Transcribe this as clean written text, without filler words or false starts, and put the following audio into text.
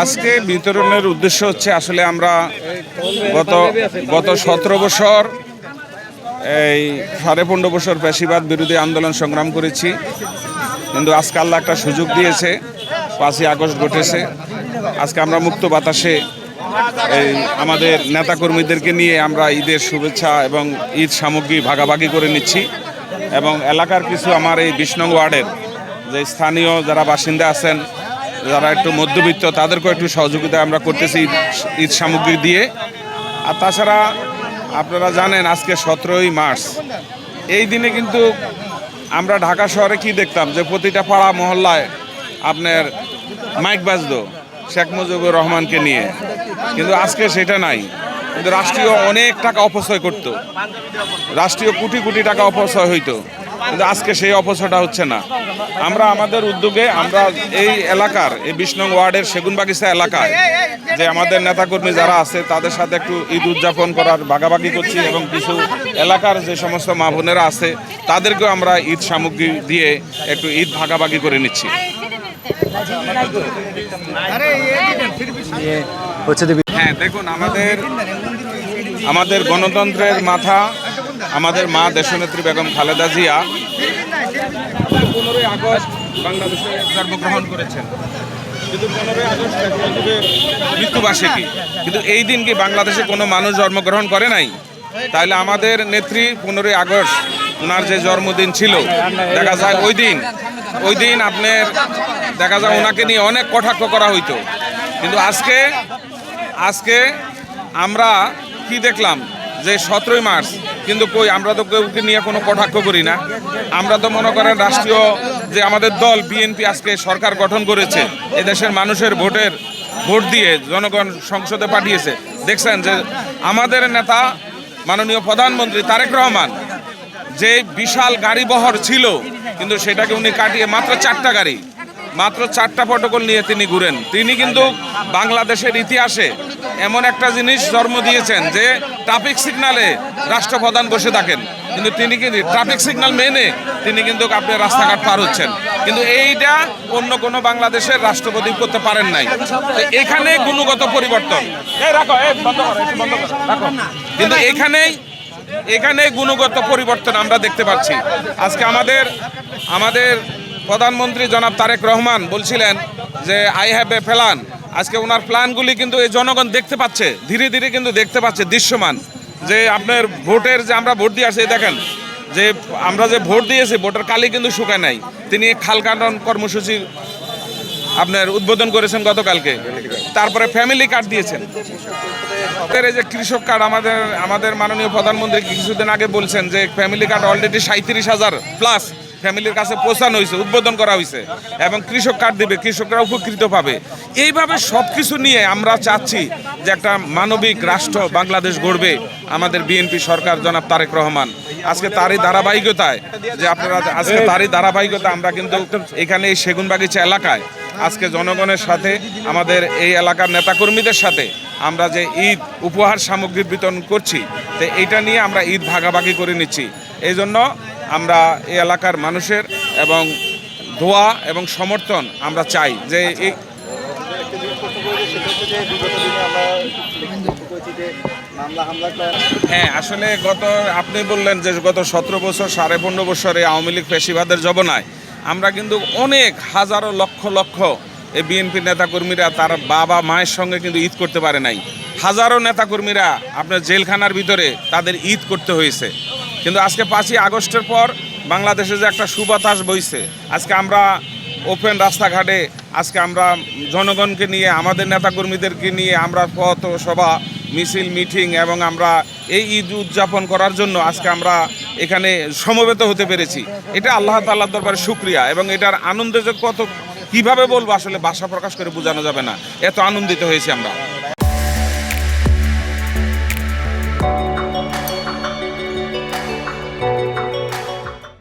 আজকে বিতরণের উদ্দেশ্য হচ্ছে আসলে আমরা গত 17 বছর এই 15.5 বছর ফ্যাসিবাদ বিরোধী আন্দোলন সংগ্রাম করেছি, কিন্তু আজকে আল্লাহ একটা সুযোগ দিয়েছে। 5ই আগস্ট ঘটেছে। আজকে আমরা মুক্ত বাতাসে এই আমাদের নেতাকর্মীদেরকে নিয়ে আমরা ঈদের শুভেচ্ছা এবং ঈদ সামগ্রী ভাগাভাগি করে নিচ্ছি। এবং এলাকার কিছু আমার এই 20 নং ওয়ার্ডের যে স্থানীয় যারা বাসিন্দা আছেন, যারা একটু মধ্যবিত্ত, তাদেরকেও একটু সহযোগিতা আমরা করতেছি ঈদ সামগ্রী দিয়ে। আর তাছাড়া আপনারা জানেন আজকে 17ই মার্চ, এই দিনে কিন্তু আমরা ঢাকা শহরে কি দেখতাম যে প্রতিটা পাড়া মহল্লায় আপনার মাইক বাজতো শেখ মুজিবুর রহমানকে নিয়ে, কিন্তু আজকে সেটা নাই। কিন্তু রাষ্ট্রীয় অনেক টাকা অপচয় করতো, রাষ্ট্রীয় কোটি কোটি টাকা অপচয় হইতো, কিন্তু আজকে সেই অপচয়টা হচ্ছে না। আমরা আমাদের উদ্যোগে আমরা এই এলাকার এই 20 নং ওয়ার্ডের সেগুনবাগিচা এলাকায় যে আমাদের নেতাকর্মী যারা আছে তাদের সাথে একটু ঈদ উদযাপন করার ভাগাভাগি করছি, এবং কিছু এলাকার যে সমস্ত মা বোনেরা আছে তাদেরকেও আমরা ঈদ সামগ্রী দিয়ে একটু ঈদ ভাগাভাগি করে নিচ্ছি। হ্যাঁ, দেখুন আমাদের গণতন্ত্রের মাথা আমাদের মা দেশনেত্রী বেগম খালেদা জিয়া 15ই আগস্ট বাংলাদেশে জন্মগ্রহণ করেছেন, কিন্তু 15ই আগস্ট মৃত্যুবার্ষিকী, কিন্তু এই দিন কি বাংলাদেশে কোনো মানুষ জন্মগ্রহণ করে নাই? তাহলে আমাদের নেত্রী 15ই আগস্ট ওনার যে জন্মদিন ছিল, দেখা যায় ওই দিন আপনার দেখা যায় ওনাকে নিয়ে অনেক কটাক্ষ করা হইতো, কিন্তু আজকে আমরা কি দেখলাম যে 17ই মার্চ কিন্তু কই, আমরা তো কেউকে নিয়ে কোনো কটাক্ষ করি না। আমরা তো মনে করেন রাষ্ট্রীয় যে আমাদের দল বিএনপি আজকে সরকার গঠন করেছে, এদেশের মানুষের ভোট দিয়ে জনগণ সংসদে পাঠিয়েছে। দেখছেন যে আমাদের নেতা মাননীয় প্রধানমন্ত্রী তারেক রহমান যে বিশাল গাড়ি বহর ছিল, কিন্তু সেটাকে উনি কাটিয়ে মাত্র 4টা প্রটোকল নিয়ে তিনি ঘুরেন। তিনি কিন্তু বাংলাদেশের ইতিহাসে এমন একটা জিনিস জন্ম দিয়েছেন যে ট্রাফিক সিগন্যালে রাষ্ট্রপ্রধান বসে থাকেন, কিন্তু তিনি কিন্তু ট্রাফিক সিগন্যাল মেনে তিনি কিন্তু আপনি রাস্তাঘাট পার হচ্ছেন, কিন্তু এইটা অন্য কোনো বাংলাদেশের রাষ্ট্রপতি করতে পারেন নাই। এখানে গুণগত পরিবর্তন, কিন্তু এখানে গুণগত পরিবর্তন আমরা দেখতে পাচ্ছি। আজকে আমাদের প্রধানমন্ত্রী জনাব তারেক রহমান বলছিলেন যে আই হ্যাভ এ প্ল্যান। আজকে ওনার প্ল্যানগুলি কিন্তু এই জনগণ দেখতে পাচ্ছে, ধীরে ধীরে কিন্তু দেখতে পাচ্ছে দৃশ্যমান। যে আপনার ভোটের যে আমরা ভোট দিয়ে আসছি, দেখেন যে আমরা যে ভোট দিয়েছি ভোটের কালি কিন্তু শুকায় নাই। তিনি খাল কাটন কর্মসূচি আপনার উদ্বোধন করেছেন গতকালকে, তারপরে ফ্যামিলি কার্ড দিয়েছেন। এই যে কৃষক কার্ড আমাদের মাননীয় প্রধানমন্ত্রী কিছুদিন আগে বলছেন যে ফ্যামিলি কার্ড অলরেডি 37,000 প্লাস ফ্যামিলির কাছে পৌঁছানো হয়েছে, উদ্বোধন করা হয়েছে, এবং কৃষক কার্ড দিবে, কৃষকরা উপকৃত পাবে। এইভাবে সব কিছু নিয়ে আমরা চাচ্ছি যে একটা মানবিক রাষ্ট্র বাংলাদেশ গড়বে আমাদের বিএনপি সরকার জনাব তারেক রহমান। আজকে তারই ধারাবাহিকতায় আমরা কিন্তু এখানে এই সেগুনবাগিচা এলাকায় আজকে জনগণের সাথে আমাদের এই এলাকার নেতাকর্মীদের সাথে আমরা যে ঈদ উপহার সামগ্রী বিতরণ করছি, তো এইটা নিয়ে আমরা ঈদ ভাগাভাগি করে নিচ্ছি। এই জন্য আমরা এই এলাকার মানুষের এবং দোয়া এবং সমর্থন আমরা চাই যে হ্যাঁ, আসলে আপনি বললেন যে গত 17 বছর 15.5 বছরে আওয়ামী লীগ ফ্যাসিবাদের জবনায় আমরা কিন্তু অনেক হাজারো লক্ষ এই বিএনপি নেতাকর্মীরা তার বাবা মায়ের সঙ্গে কিন্তু ঈদ করতে পারে নাই। হাজারো নেতাকর্মীরা আপনার জেলখানার ভিতরে তাদের ঈদ করতে হয়েছে, কিন্তু আজকে 5ই আগস্টের পর বাংলাদেশে যে একটা সুবাতাস বইছে, আজকে আমরা ওপেন রাস্তাঘাটে আজকে আমরা জনগণকে নিয়ে আমাদের নেতাকর্মীদেরকে নিয়ে আমরা পথ সভা মিছিল মিটিং এবং আমরা এই ঈদ উদযাপন করার জন্য আজকে আমরা এখানে সমবেত হতে পেরেছি। এটা আল্লাহ তাআলার দরবারে শুকরিয়া, এবং এটার আনন্দের যে কত কীভাবে বলবো আসলে ভাষা প্রকাশ করে বোঝানো যাবে না, এত আনন্দিত হয়েছি আমরা।